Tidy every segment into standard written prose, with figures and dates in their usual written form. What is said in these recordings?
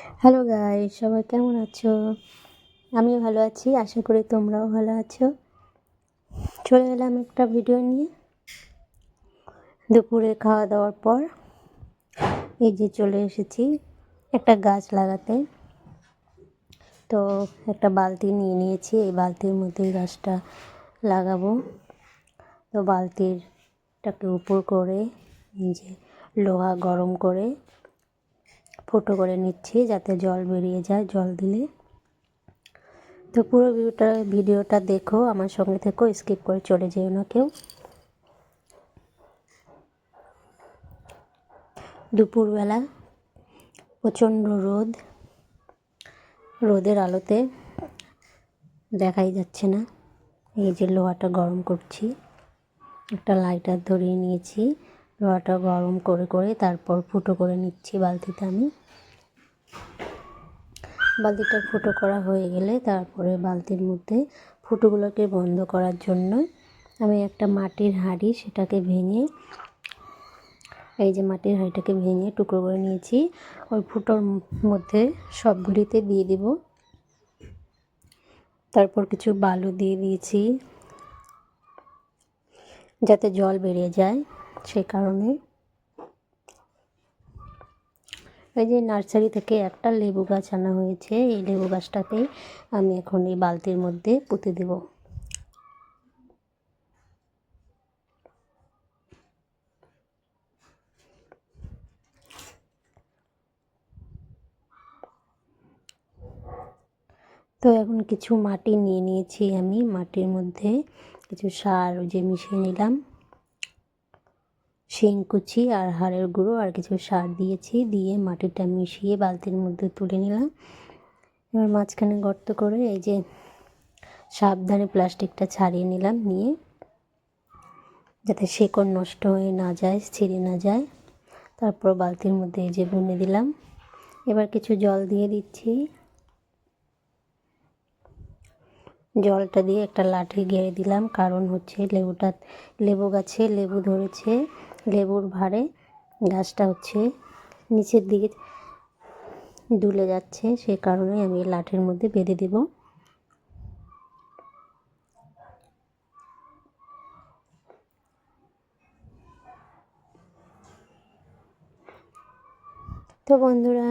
Hello guys, সবাই কেমন আছো? আমি ভালো আছি, আশা করি তোমরাও ভালো আছো। চলে এলাম একটা ভিডিও নিয়ে। দুপুরে খাওয়া দাওয়ার পর এই যে চলে এসেছি একটা গাছ লাগাতে। তো একটা বালতি নিয়ে নিয়েছি, এই বালতির মধ্যেই গাছটা লাগাবো। তো বালতিটাকে উপর করে যে লোহা গরম করে ফুটো করে নিচ্ছি যাতে জল বেরিয়ে যায় জল দিলে। তো পুরো ভিডিওটা দেখো, আমার সঙ্গে থেকো, স্কিপ করে চলে যেও না কেউ। দুপুরবেলা প্রচণ্ড রোদের আলোতে দেখাই যাচ্ছে না। এই যে লোহাটা গরম করছি, একটা লাইটার ধরিয়ে নিয়েছি, লোহাটা গরম করে করে তারপর ফুটো করে নিচ্ছি বালতিতে। আমি বালতিটা ফুটো করা হয়ে গেলে তারপরে বালতির মধ্যে ফুটোগুলোকে বন্ধ করার জন্য আমি একটা মাটির হাঁড়ি, সেটাকে ভেঙে এই যে মাটির হাঁড়িটাকে ভেঙে টুকরো করে নিয়েছি, ওই ফুটোর মধ্যে সবগুলিতে দিয়ে দিব। তারপর কিছু বালু দিয়ে দিয়েছি যাতে জল বেরিয়ে যায়, সে কারণে। এই যে নার্সারি থেকে একটা লেবু গাছ আনা হয়েছে, এই লেবু গাছটাকেই আমি এখন এই বালতির মধ্যে পুঁতে দেব। তো এখন কিছু মাটি নিয়ে নিয়েছি, আমি মাটির মধ্যে কিছু সার যে মিশিয়ে নিলাম, শিংকুচি আর হাড়ের গুঁড়ো আর কিছু সার দিয়েছি, দিয়ে মাটিটা মিশিয়ে বালতির মধ্যে তুলে নিলাম। এবার মাঝখানে গর্ত করে এই যে সাবধানে প্লাস্টিকটা ছাড়িয়ে নিলাম, নিয়ে যাতে শেকড় নষ্ট হয়ে না যায়, ছিঁড়ে না যায়। তারপর বালতির মধ্যে এই যে বুনে দিলাম। এবার কিছু জল দিয়ে দিচ্ছি, জলটা দিয়ে একটা লাঠি গেড়ে দিলাম, কারণ হচ্ছে লেবু গাছে লেবু ধরেছে, লেবুর ভারে গাছটা হচ্ছে নিচের দিকে দুলে যাচ্ছে, সে কারণে আমি লাঠির মধ্যে বেঁধে দেব। তো বন্ধুরা,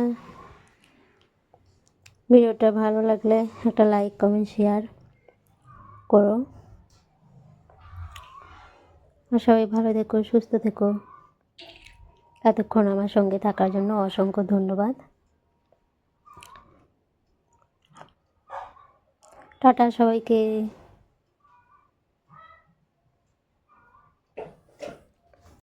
ভিডিওটা ভালো লাগলে একটা লাইক, কমেন্ট, শেয়ার করো। আর সবাই ভালো থেকো, সুস্থ থেকো। এতক্ষণ আমার সঙ্গে থাকার জন্য অসংখ্য ধন্যবাদ। টাটা সবাইকে।